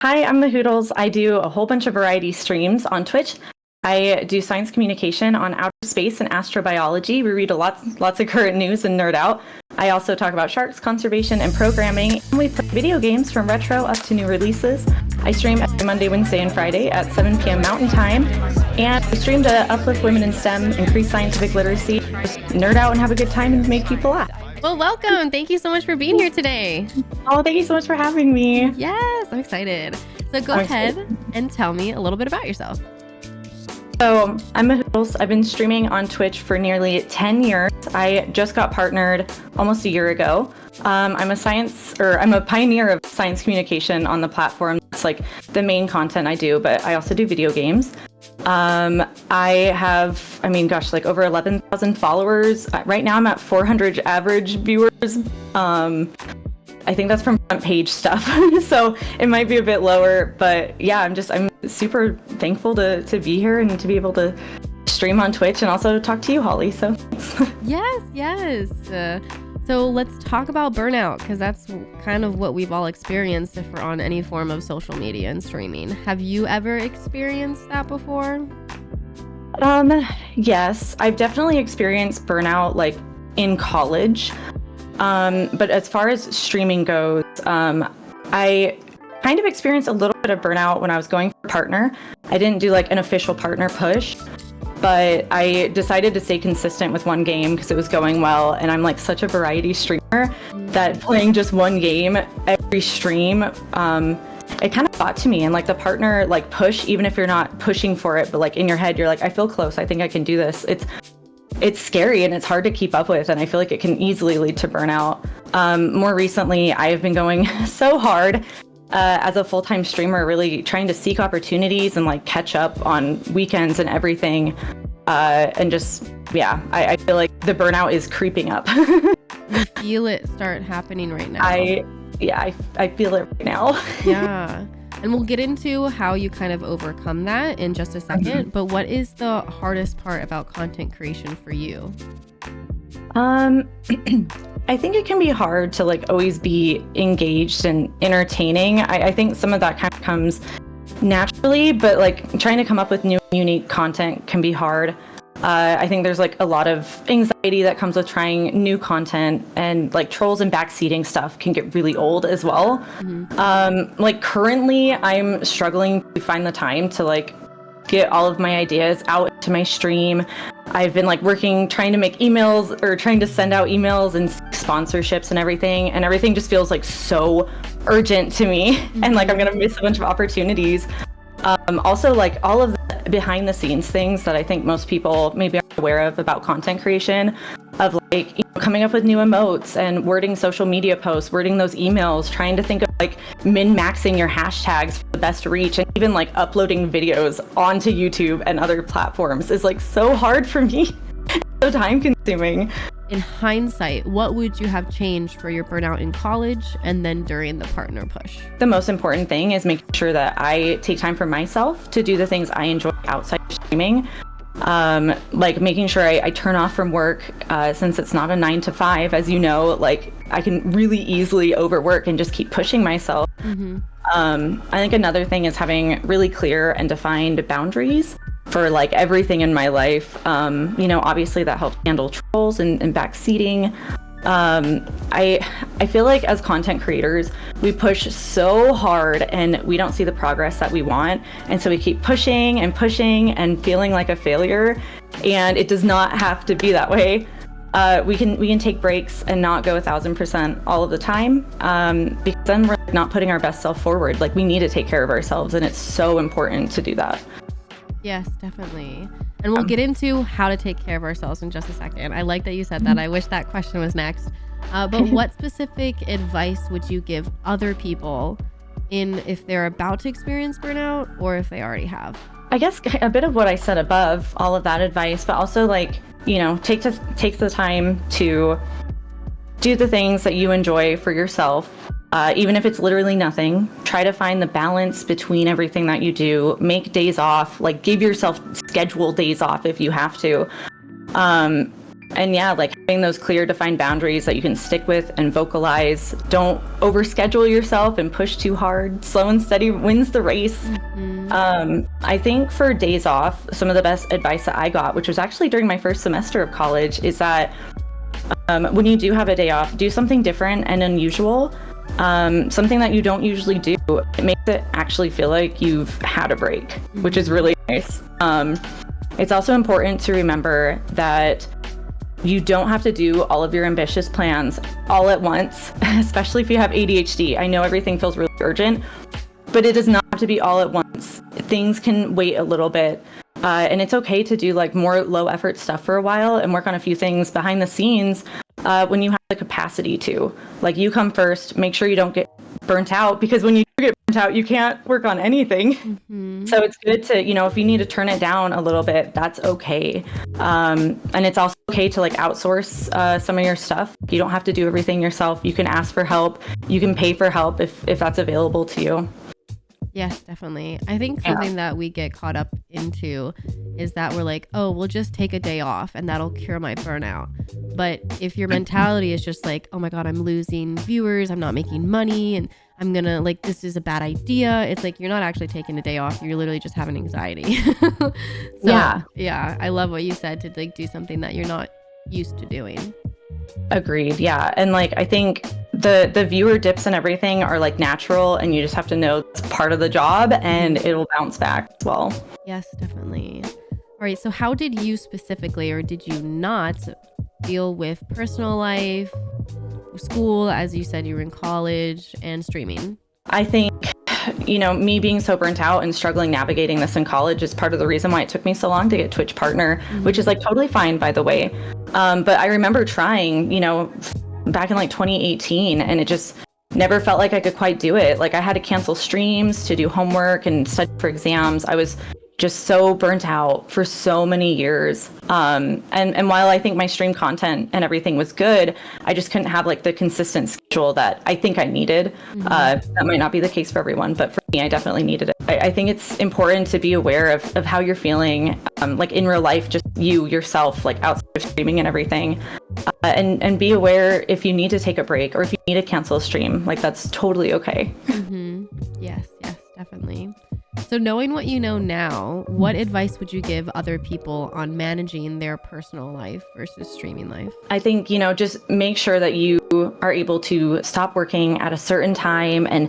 Hi, I'm Moohoodles. I do a whole bunch of variety streams on Twitch. I do science communication on outer space and astrobiology. We read lots of current news and nerd out. I also talk about sharks, conservation, and programming. And we play video games from retro up to new releases. I stream every Monday, Wednesday, and Friday at 7 p.m. Mountain Time. And I stream to uplift women in STEM, increase scientific literacy, just nerd out and have a good time and make people laugh. Well, welcome. Thank you so much for being here today. Oh, thank you so much for having me. Yes, I'm excited. So go ahead and tell me a little bit about yourself. So I'm Moohoodles. I've been streaming on Twitch for nearly 10 years. I just got partnered almost a year ago. I'm a pioneer of science communication on the platform. That's like the main content I do, but I also do video games. I have, like over 11,000 followers. Right now I'm at 400 average viewers. I think that's from front page stuff. So it might be a bit lower, but yeah, I'm super thankful to be here and to be able to stream on Twitch and also talk to you, Hollie. So Yes. So let's talk about burnout, because that's kind of what we've all experienced if we're on any form of social media and streaming. Have you ever experienced that before? Yes, I've definitely experienced burnout like in college. But as far as streaming goes, I kind of experienced a little bit of burnout when I was going for a partner. I didn't do like an official partner push, but I decided to stay consistent with one game because it was going well. And I'm like such a variety streamer that playing just one game every stream, it kind of got to me. And like the partner like push, even if you're not pushing for it, but like in your head, you're like, I feel close. I think I can do this. It's scary and it's hard to keep up with, and I feel like it can easily lead to burnout. More recently, I have been going so hard as a full-time streamer, really trying to seek opportunities and like catch up on weekends and everything. And just, yeah, I feel like the burnout is creeping up. You feel it start happening right now. I feel it right now. Yeah. And we'll get into how you kind of overcome that in just a second. But what is the hardest part about content creation for you? I think it can be hard to like always be engaged and entertaining. I think some of that kind of comes naturally, but like trying to come up with new, unique content can be hard. I think there's like a lot of anxiety that comes with trying new content, and like trolls and backseating stuff can get really old as well. Like currently I'm struggling to find the time to like get all of my ideas out to my stream. I've been like trying to make emails or trying to send out emails and sponsorships and everything just feels like so urgent to me. And like I'm gonna miss a bunch of opportunities. Also like all of the behind the scenes things that I think most people maybe aren't aware of about content creation, of like coming up with new emotes and wording social media posts, wording those emails, trying to think of like min-maxing your hashtags for the best reach, and even like uploading videos onto YouTube and other platforms is like so hard for me. So time consuming. In hindsight, what would you have changed for your burnout in college and then during the partner push? The most important thing is making sure that I take time for myself to do the things I enjoy outside streaming. Like making sure I turn off from work, since it's not a 9 to 5, as you know, like I can really easily overwork and just keep pushing myself. I think another thing is having really clear and defined boundaries for like everything in my life. Obviously that helps handle trolls and backseating. I feel like as content creators, we push so hard and we don't see the progress that we want. And so we keep pushing and feeling like a failure. And it does not have to be that way. We can take breaks and not go 1,000% all of the time, because then we're not putting our best self forward. Like we need to take care of ourselves, and it's so important to do that. Yes, definitely. And we'll get into how to take care of ourselves in just a second. I like that you said that. I wish that question was next. But what specific advice would you give other people if they're about to experience burnout or if they already have? I guess a bit of what I said above, all of that advice, but also like, take the time to do the things that you enjoy for yourself. Even if it's literally nothing, try to find the balance between everything that you do. Make days off, like give yourself scheduled days off if you have to. And yeah, like having those clear defined boundaries that you can stick with and vocalize. Don't overschedule yourself and push too hard. Slow and steady wins the race. I think for days off, some of the best advice that I got, which was actually during my first semester of college, is that when you do have a day off, do something different and unusual. Something that you don't usually do. It makes it actually feel like you've had a break, which is really nice. It's also important to remember that you don't have to do all of your ambitious plans all at once, especially if you have ADHD. I know everything feels really urgent, but it does not have to be all at once. Things can wait a little bit. And it's okay to do like more low effort stuff for a while and work on a few things behind the scenes when you have the capacity to. Like, you come first, make sure you don't get burnt out, because when you do get burnt out, you can't work on anything. So it's good to, if you need to turn it down a little bit, that's okay. And it's also okay to like outsource some of your stuff. You don't have to do everything yourself. You can ask for help. You can pay for help if that's available to you. Yes, definitely. I think something that we get caught up into is that we're like, oh, we'll just take a day off and that'll cure my burnout. But if your mentality is just like, oh my God, I'm losing viewers, I'm not making money, and I'm gonna like, this is a bad idea. It's like, you're not actually taking a day off. You're literally just having anxiety. Yeah. I love what you said, to like do something that you're not used to doing. Agreed. Yeah. And like, I think the viewer dips and everything are like natural, and you just have to know it's part of the job and it'll bounce back as well. Yes, definitely. All right. So how did you specifically, or did you not, deal with personal life, school, as you said you were in college, and streaming? I think, me being so burnt out and struggling navigating this in college is part of the reason why it took me so long to get Twitch partner, which is like totally fine, by the way. But I remember trying, back in like 2018, and it just never felt like I could quite do it. Like, I had to cancel streams to do homework and study for exams. I was just so burnt out for so many years. And while I think my stream content and everything was good, I just couldn't have like the consistent schedule that I think I needed. That might not be the case for everyone, but for me, I definitely needed it. I think it's important to be aware of how you're feeling, like in real life, just yourself, like outside of streaming and everything. And be aware if you need to take a break or if you need to cancel a stream, like that's totally okay. Yes, definitely. So knowing what you know now, what advice would you give other people on managing their personal life versus streaming life? I think, just make sure that you are able to stop working at a certain time and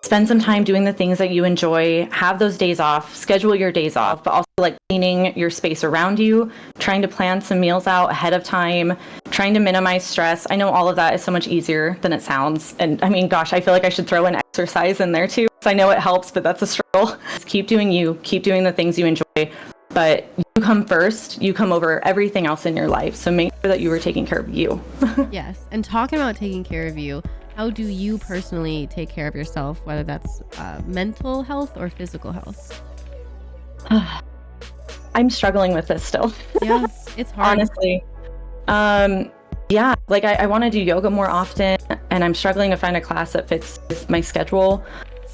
spend some time doing the things that you enjoy. Have those days off, schedule your days off, but also like cleaning your space around you, trying to plan some meals out ahead of time, trying to minimize stress. I know all of that is so much easier than it sounds. And I mean, gosh, I feel like I should throw in exercise in there too. I know it helps, but that's a struggle. Just keep doing you, keep doing the things you enjoy, but you come first, you come over everything else in your life. So make sure that you are taking care of you. Yes. And talking about taking care of you, how do you personally take care of yourself, whether that's mental health or physical health? I'm struggling with this still. Yeah, it's hard. Honestly. Yeah, like I want to do yoga more often, and I'm struggling to find a class that fits with my schedule.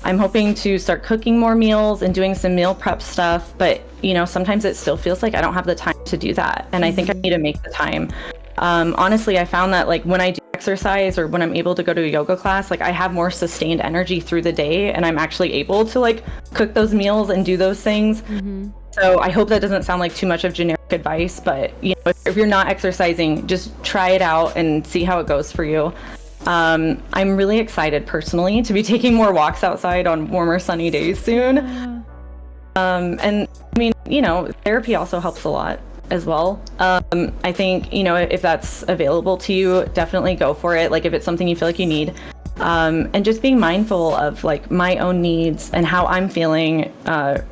I'm hoping to start cooking more meals and doing some meal prep stuff, but sometimes it still feels like I don't have the time to do that, and I think I need to make the time. Honestly, I found that like when I do exercise or when I'm able to go to a yoga class, like I have more sustained energy through the day, and I'm actually able to like cook those meals and do those things. So I hope that doesn't sound like too much of generic advice, but if you're not exercising, just try it out and see how it goes for you. I'm really excited personally to be taking more walks outside on warmer sunny days soon. And I mean, therapy also helps a lot as well. I think, if that's available to you, definitely go for it. Like if it's something you feel like you need. And just being mindful of like my own needs and how I'm feeling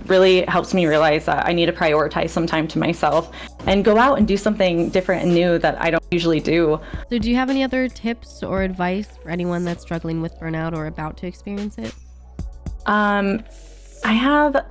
really helps me realize that I need to prioritize some time to myself and go out and do something different and new that I don't usually do. So do you have any other tips or advice for anyone that's struggling with burnout or about to experience it? I have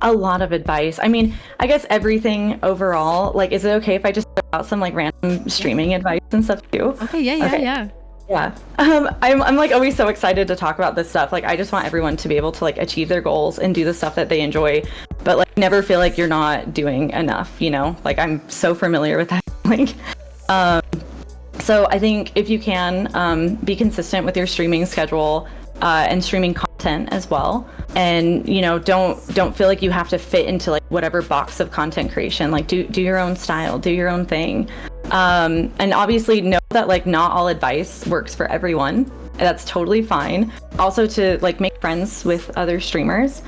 a lot of advice. I mean, I guess everything overall. Like, is it okay if I just throw out some like random streaming advice and stuff too? Okay, yeah. Yeah. I'm like always so excited to talk about this stuff. Like, I just want everyone to be able to like achieve their goals and do the stuff that they enjoy, but like never feel like you're not doing enough, Like, I'm so familiar with that. Like, So I think if you can, be consistent with your streaming schedule and streaming content as well, and don't feel like you have to fit into like whatever box of content creation. Like do your own style, do your own thing, and obviously know that like not all advice works for everyone. That's totally fine. Also to like make friends with other streamers.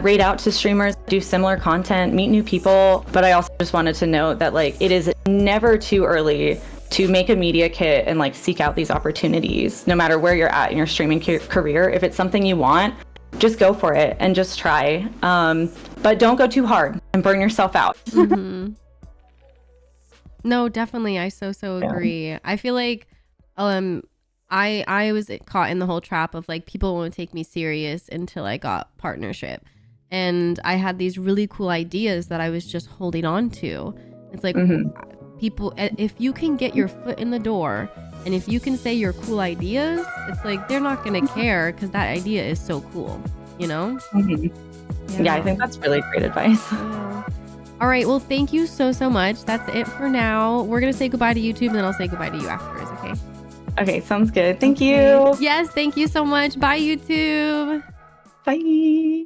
Rate out to streamers, do similar content, meet new people. But I also just wanted to note that like it is never too early to make a media kit and like seek out these opportunities, no matter where you're at in your streaming career. If it's something you want, just go for it and just try. But don't go too hard and burn yourself out. Mm-hmm. No, definitely. I so agree. Yeah. I feel like I was caught in the whole trap of like people won't take me serious until I got partnership. And I had these really cool ideas that I was just holding on to. It's like people, if you can get your foot in the door and if you can say your cool ideas, it's like they're not going to care because that idea is so cool, Yeah. Yeah, I think that's really great advice. Yeah. All right. Well, thank you so much. That's it for now. We're going to say goodbye to YouTube and then I'll say goodbye to you afterwards. Okay. Okay, sounds good. Thank you. Yes, thank you so much. Bye, YouTube. Bye.